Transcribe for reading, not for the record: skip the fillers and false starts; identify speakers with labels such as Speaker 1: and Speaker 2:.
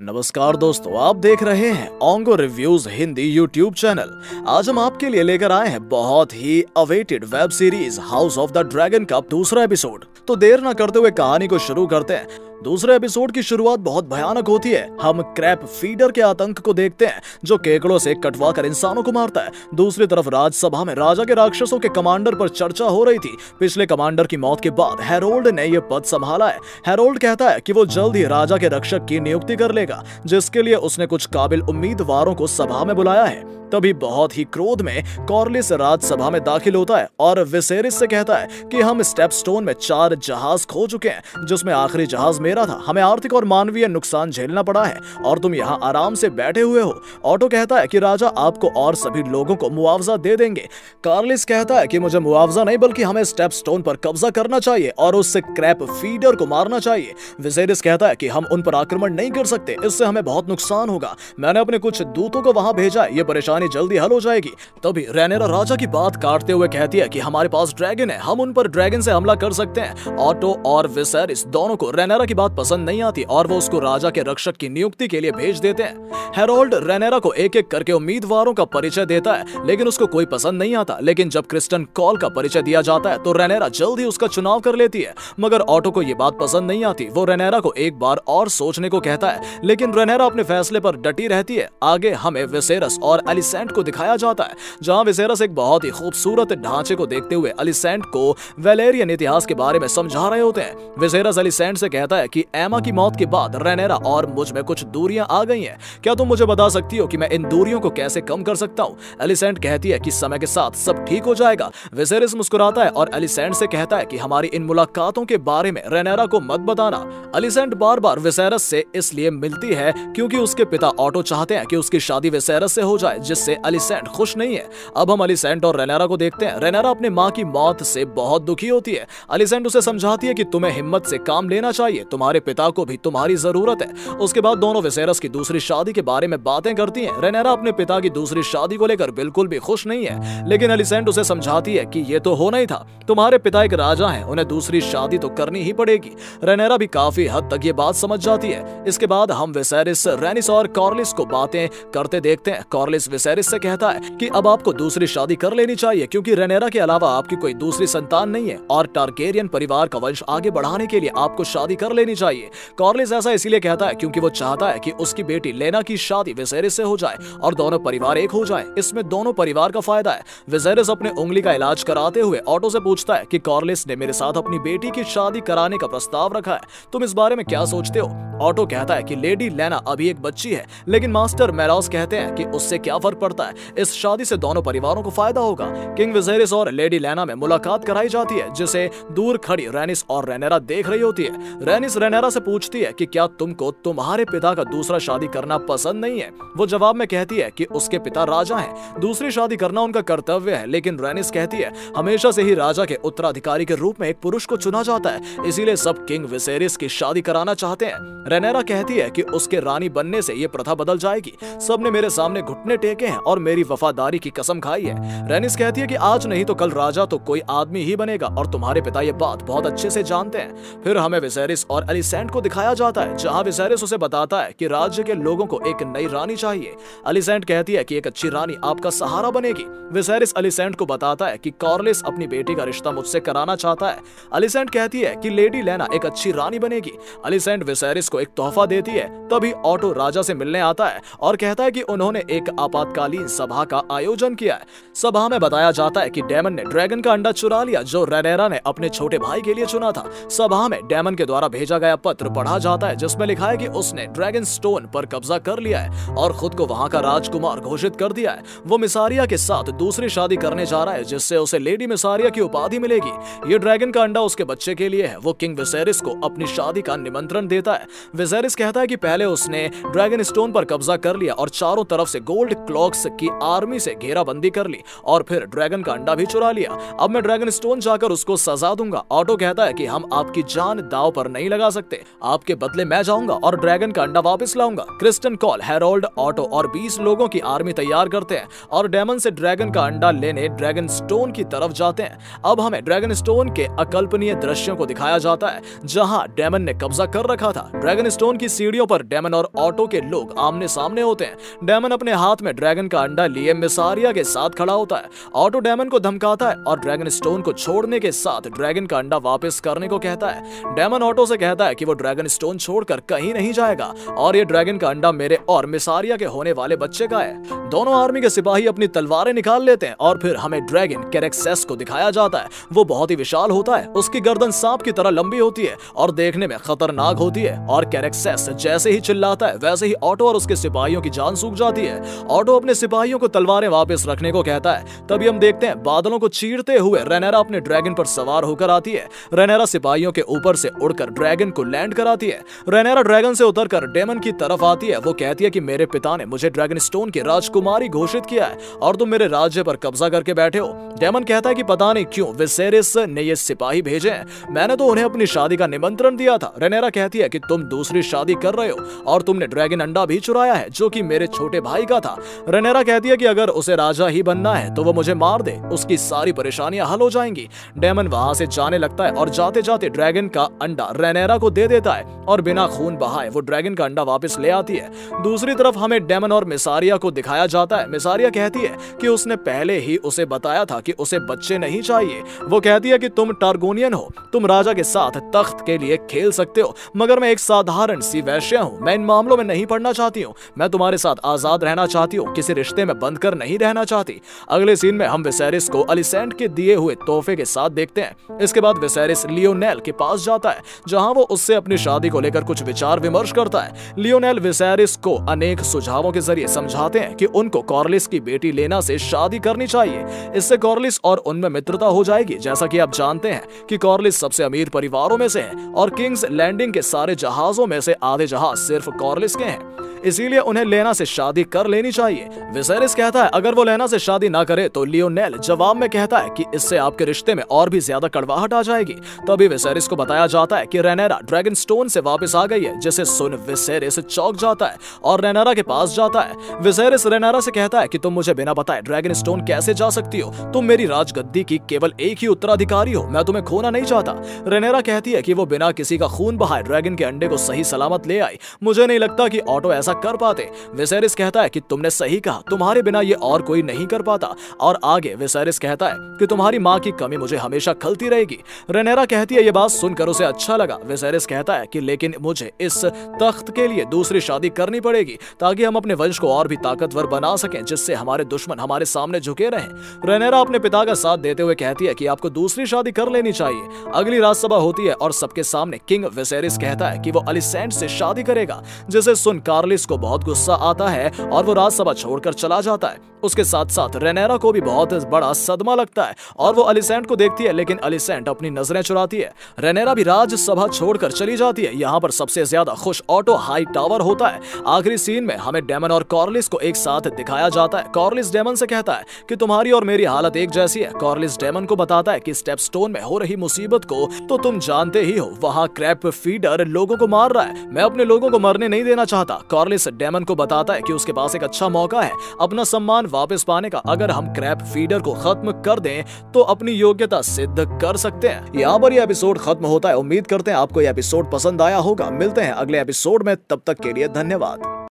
Speaker 1: नमस्कार दोस्तों, आप देख रहे हैं ओंगो रिव्यूज हिंदी यूट्यूब चैनल। आज हम आपके लिए लेकर आए हैं बहुत ही awaited web series House of the Dragon का दूसरा एपिसोड। तो देर न करते हुए कहानी को शुरू करते हैं। दूसरे एपिसोड की शुरुआत बहुत भयानक होती है। हम क्रैप फीडर के आतंक को देखते हैं जो केकड़ों से कटवा कर इंसानों को मारता है। दूसरी तरफ राजसभा में राजा के राक्षसों के कमांडर पर चर्चा हो रही थी। पिछले कमांडर की मौत के बाद हैरोल्ड ने यह पद संभाला है। हैरोल्ड कहता है कि वो जल्द ही राजा के रक्षक की नियुक्ति कर लेगा, जिसके लिए उसने कुछ काबिल उम्मीदवारों को सभा में बुलाया है। तभी बहुत ही क्रोध में कॉर्लिस राजसभा में दाखिल होता है और विसेरिस से कहता है कि हम स्टेपस्टोन में 4 जहाज खो चुके हैं, जिसमें आखिरी जहाज मेरा था। हमें आर्थिक और मानवीय नुकसान झेलना पड़ा है और तुम यहाँ आराम से बैठे हुए हो। ऑटो कहता है कि राजा आपको और सभी लोगों को मुआवजा दे देंगे। कॉर्लिस कहता है कि मुझे मुआवजा नहीं बल्कि हमें स्टेपस्टोन पर कब्जा करना चाहिए और उससे क्रैप फीडर को मारना चाहिए। विसेरिस कहता है कि हम उन पर आक्रमण नहीं कर सकते, इससे हमें बहुत नुकसान होगा। मैंने अपने कुछ दूतों को वहां भेजा है, ये परेशानी जल्दी हल हो जाएगी। तभी रैनेरा राजा की बात काटते हुए कहती है कि हमारे पास ड्रैगन है, हम उन पर ड्रैगन से हमला कर सकते हैं। ऑटो और विसेरिस दोनों को रैनेरा की बात पसंद नहीं आती और वो उसको राजा के रक्षक की नियुक्ति के लिए भेज देते हैं। हैरोल्ड रैनेरा को एक एक करके उम्मीदवारों का परिचय देता है, लेकिन उसको कोई पसंद नहीं आता। लेकिन जब क्रिस्टन कॉल का परिचय दिया जाता है तो रैनेरा जल्द ही उसका चुनाव कर लेती है। मगर ऑटो को ये बात पसंद नहीं आती। वो रैनेरा को एक बार और सोचने को कहता है, लेकिन रैनेरा अपने फैसले पर डटी रहती है। आगे हमें विसेरस और एलिसेंट को दिखाया जाता है, जहां विसेरस एक बहुत ही खूबसूरत ढांचे को देखते हुए एलिसेंट को वेलेरियन इतिहास के बारे में समझा रहे होते हैं। विसेरस एलिसेंट से कहता है कि एमा की मौत के बाद रैनेरा और मुझ में कुछ दूरियां आ गई हैं। क्या तुम मुझे बता सकती हो कि मैं इन दूरियों को कैसे कम कर सकता हूं? एलिसेंट कहती है कि समय के साथ सब ठीक हो जाएगा। विसेरस मुस्कुराता है और एलिसेंट से कहता है कि हमारी इन मुलाकातों के बारे में रैनेरा को मत बताना। एलिसेंट बार बार विसेरस से इसलिए मिलती है क्योंकि उसके पिता ऑटो चाहते हैं कि उसकी शादी विसेरस से हो जाए, जिससे एलिसेंट खुश नहीं है। अब हम एलिसेंट और रैनेरा को देखते हैं। रैनेरा अपने माँ की मौत से बहुत दुखी होती है। एलिसेंट उसे समझाती है कि तुम्हें हिम्मत से काम लेना चाहिए, तुम्हारे पिता को भी तुम्हारी जरूरत है। उसके बाद दोनों विसेरस की दूसरी शादी के बारे में बातें करती हैं। रैनेरा अपने पिता की दूसरी शादी को लेकर बिल्कुल भी खुश नहीं है, लेकिन एलिसेंट उसे समझाती है कि ये तो होना ही था, तुम्हारे पिता एक राजा हैं, उन्हें दूसरी शादी तो करनी ही पड़ेगी। रैनेरा भी काफी हद तक ये बात समझ जाती है। इसके बाद हम विसेरिस, रैनिस और कॉर्लिस को बातें करते देखते हैं। कॉर्लिस विसेरिस से कहता है कि अब आपको दूसरी शादी कर लेनी चाहिए क्योंकि रैनेरा के अलावा आपकी कोई दूसरी संतान नहीं है और टारगेरियन परिवार का वंश आगे बढ़ाने के लिए आपको शादी कर लेनी चाहिए। कॉर्लिस ऐसा इसलिए कहता है क्योंकि वो चाहता है कि उसकी बेटी लेना की शादी विसेरिस से हो जाए और दोनों परिवार एक हो जाएं। इसमें दोनों परिवार का फायदा है। विसेरिस अपने उंगली का इलाज कराते हुए ऑटो से पूछता है कि कॉर्लिस ने मेरे साथ अपनी बेटी की शादी कराने का प्रस्ताव रखा है, तुम इस बारे में क्या सोचते हो? ऑटो कहता है कि लेडी लेना अभी एक बच्ची है, लेकिन मास्टर मेलॉस कहते हैं कि उससे क्या फर्क पड़ता है, इस शादी से दोनों परिवारों को फायदा होगा। किंग विसेरिस और लेडी लेना में मुलाकात कराई जाती है, जिसे दूर खड़ी रैनिस और रैनेरा देख रही होती है। रैनिस रैनेरा से पूछती है कि क्या तुमको तुम्हारे पिता का दूसरा शादी करना पसंद नहीं है? वो जवाब में कहती है कि उसके पिता राजा हैं, दूसरी शादी करना उनका कर्तव्य है। लेकिन रैनिस कहती है हमेशा से ही राजा के उत्तराधिकारी के रूप में एक पुरुष को चुना जाता है, इसीलिए सब किंग विसेरिस की शादी कराना चाहते हैं। रैनेरा कहती है कि उसके रानी बनने से ये प्रथा बदल जाएगी। सबने मेरे सामने घुटने टेके हैं और मेरी वफादारी की कसम खाई है। रैनिस कहती है कि आज नहीं तो कल राजा तो कोई आदमी ही बनेगा और तुम्हारे पिता ये बात बहुत अच्छे से जानते हैं। फिर हमें विसेरिस और एलिसेंट को दिखाया जाता है, जहां विसेरिस उसे बताता है कि राज्य के लोगों को एक नई रानी चाहिए। एलिसेंट कहती है कि एक अच्छी रानी आपका सहारा बनेगी। विसेरिस एलिसेंट को बताता है कि कॉर्लिस अपनी बेटी का रिश्ता मुझसे कराना चाहता है। एलिसेंट कहती है कि लेडी लेना एक अच्छी रानी बनेगी। एलिसेंट विसेरिस को एक तोहफा देती है। तभी ऑटो राजा से मिलने आता है और कहता है कि उन्होंने एक आपातकालीन सभा का आयोजन किया है। सभा में बताया जाता है कि डेमन ने ड्रैगन का अंडा चुरा लिया जो रैनेरा ने अपने छोटे भाई के लिए चुना था। सभा में डेमन के द्वारा भेजा गया पत्र पढ़ा जाता है, जिसमें लिखा है कि उसने ड्रैगन स्टोन पर कब्जा कर लिया है और खुद को वहां का राजकुमार घोषित कर दिया है। वो मिसारिया के साथ दूसरी शादी करने जा रहा है, जिससे उसे लेडी मिसारिया की उपाधि मिलेगी। ये ड्रैगन का अंडा उसके बच्चे के लिए है। वो किंग विसेरिस को अपनी शादी का निमंत्रण देता है। विसेरिस कहता है कि पहले उसने ड्रैगन स्टोन पर कब्जा कर लिया और चारों तरफ से गोल्ड क्लॉक्स की आर्मी से घेराबंदी कर ली और फिर ड्रैगन का अंडा भी चुरा लिया। अब मैं ड्रैगन स्टोन जाकर उसको सजा दूंगा। ऑटो कहता है कि हम आपकी जान दांव पर नहीं लगा लगा सकते। आपके बदले मैं जाऊंगा और ड्रैगन का अंडा वापस लाऊंगा। क्रिस्टन कॉल, हेरोल्ड, ऑटो और 20 लोगों की आर्मी तैयार करते हैं और डेमन से ड्रैगन का अंडा लेने ड्रैगन स्टोन की तरफ जाते हैं। अब हमें ड्रैगन स्टोन के अकल्पनीय दृश्यों को दिखाया जाता है जहां डेमन ने कब्जा कर रखा था। ड्रैगन स्टोन की सीढ़ियों पर डेमन और ऑटो के लोग आमने सामने होते हैं। डेमन अपने हाथ में ड्रैगन का अंडा लिए मिसारिया के साथ खड़ा होता है। ऑटो डेमन को धमकाता है और ड्रैगन स्टोन को छोड़ने के साथ ड्रैगन का अंडा वापस करने को कहता है। डेमन ऑटो से कहता है कि वो ड्रैगन स्टोन छोड़कर कहीं नहीं जाएगा और ये ड्रैगन का अंडा मेरे और मिसारिया के होने वाले बच्चे का है। दोनों आर्मी के सिपाही अपनी तलवारें निकाल लेते हैं और फिर हमें ड्रैगन कैरेक्सेस को दिखाया जाता है। वो बहुत ही विशाल होता है, उसकी गर्दन सांप की तरह लंबी होती है और देखने में खतरनाक होती है और कैरेक्सेस जैसे ही चिल्लाता है वैसे ही ऑटो और उसके सिपाहियों की जान सूख जाती है। ऑटो अपने सिपाहियों को तलवारें वापस रखने को कहता है। तभी हम देखते हैं बादलों को चीरते हुए रेनेरा अपने ड्रैगन पर सवार होकर आती है। रेनेरा सिपाहियों के ऊपर से उड़कर ड्रैगन को लैंड कराती है। रेनेरा ड्रैगन से उतरकर डेमन की तरफ आती है। वो कहती है कि मेरे पिता ने मुझे ड्रैगन स्टोन की राजकुमारी घोषित किया है और तुम मेरे राज्य पर कब्जा करके बैठे हो। डेमन कहता है कि पता नहीं क्यों विसेरिस ने ये सिपाही भेजे हैं, मैंने तो उन्हें अपनी शादी का निमंत्रण दिया था। रेनेरा कहती है कि तुम दूसरी शादी कर रहे हो और तुमने ड्रैगन अंडा भी चुराया है जो कि मेरे छोटे भाई का था। रेनेरा कहती है कि अगर उसे राजा ही बनना है तो वो मुझे मार दे, उसकी सारी परेशानियां हल हो जाएंगी। डेमन वहां से जाने लगता है और जाते जाते ड्रैगन का अंडा रेनेरा को दे देता है और बिना खून बहाए वो ड्रैगन का अंडा वापस ले आती है। दूसरी तरफ हमें डेमन और मिसारिया को दिखाया जाता है। मिसारिया कहती है कि उसने पहले ही उसे बताया था कि उसे बच्चे नहीं चाहिए। वो कहती है कि तुम टारगोनियन हो, तुम राजा के साथ तख्त के लिए खेल सकते हो, मगर मैं एक साधारण सी वैश्या हूँ। मैं इन मामलों में नहीं पड़ना चाहती हूँ। मैं तुम्हारे साथ आजाद रहना चाहती हूँ, किसी रिश्ते में बंध कर नहीं रहना चाहती। अगले सीन में हम विसेरिस को अलिसेंट के दिए हुए तोहफे के साथ देखते हैं। इसके बाद विसेरिस लियोनेल के पास जाता है जहां वो उससे अपनी शादी को लेकर कुछ विचार विमर्श करता है। लियोनेल विसेरिस को अनेक सुझावों के जरिए समझाते हैं कि उनको कॉर्लिस की बेटी लेना से शादी करनी चाहिए। इससे कॉर्लिस और उनमें मित्रता हो जाएगी। जैसा कि आप जानते हैं कि कॉर्लिस सबसे अमीर परिवारों में से है और किंग्स लैंडिंग के सारे जहाजों में से आधे जहाज सिर्फ कॉर्लिस के हैं, इसीलिए उन्हें लेना से शादी कर लेनी चाहिए। विसेरिस कहता है अगर वो लेना से शादी ना करे तो लियोनेल जवाब में कहता है कि इससे आपके रिश्ते में और भी ज्यादा कड़वाहट आ जाएगी। तभी विसेरिस को बताया जाता है कि रेनेरा ड्रैगन स्टोन से वापस आ गई है, जिसे सुन विसेरिस चौंक जाता है और रेनेरा के पास जाता है। विसेरिस रेनेरा से कहता है कि तुम मुझे बिना बताए ड्रैगन स्टोन कैसे जा सकती हो, तुम मेरी राजगद्दी की केवल एक ही उत्तराधिकारी हो, मैं तुम्हें खोना नहीं चाहता। रेनेरा कहती है कि वो बिना किसी का खून बहाए ड्रैगन के अंडे को सही सलामत ले आई। मुझे नहीं लगता कि ऑटो ऐसा कर पाते। विसेरिस कहता है कि तुमने सही कहा, तुम्हारे बिना ये और कोई नहीं कर पाता। और आगे विसेरिस कहता है कि तुम्हारी माँ की कमी मुझे हमेशा खलती रहेगी। रेनेरा कहती है ये बात सुनकर उसे अच्छा लगा। विसेरिस कहता है कि लेकिन मुझे इस तख्त के लिए दूसरी शादी करनी पड़ेगी ताकि हम अपने वंश को और भी ताकतवर बना सकें, जिससे हमारे दुश्मन हमारे सामने झुके रहें। रेनेरा अपने पिता का साथ देते हुए कहती है कि आपको दूसरी शादी कर लेनी चाहिए। अगली राजसभा होती है और सबके सामने किंग विसेरिस कहता है कि वो अलिसेंट से शादी करेगा, जिसे सुन कार्लिस को बहुत गुस्सा आता है और वो राजसभा छोड़कर चला जाता है। उसके साथ साथ रेनेरा को भी बहुत बड़ा सदमा लगता है और वो अलिसेंट को देखती है, लेकिन अलिसेंट अपनी नजरें चुराती है। रेनेरा भी राजसभा छोड़कर चली जाती है। यहाँ पर सबसे ज्यादा खुश ऑटो हाई टावर होता है। आखिरी सीन में हमें डेमन और कॉर्लिस को एक साथ दिखाया जाता है। कॉर्लिस डेमन से कहता है कि तुम्हारी और मेरी हालत एक जैसी है। कॉर्लिस डेमन को बताता है कि स्टेपस्टोन में हो रही मुसीबत को तो तुम जानते ही हो, वहाँ क्रैप फीडर लोगों को मार रहा है, मैं अपने लोगों को मरने नहीं देना चाहता। कॉर्लिस डेमन को बताता है कि उसके पास एक अच्छा मौका है अपना सम्मान वापस पाने का। अगर हम क्रैप फीडर को खत्म कर दें तो अपनी योग्यता सिद्ध कर सकते हैं। यहाँ पर यह एपिसोड खत्म होता है। उम्मीद करते हैं आपको यह एपिसोड पसंद आया होगा। मिलते हैं अगले एपिसोड में, तब तक के लिए धन्यवाद।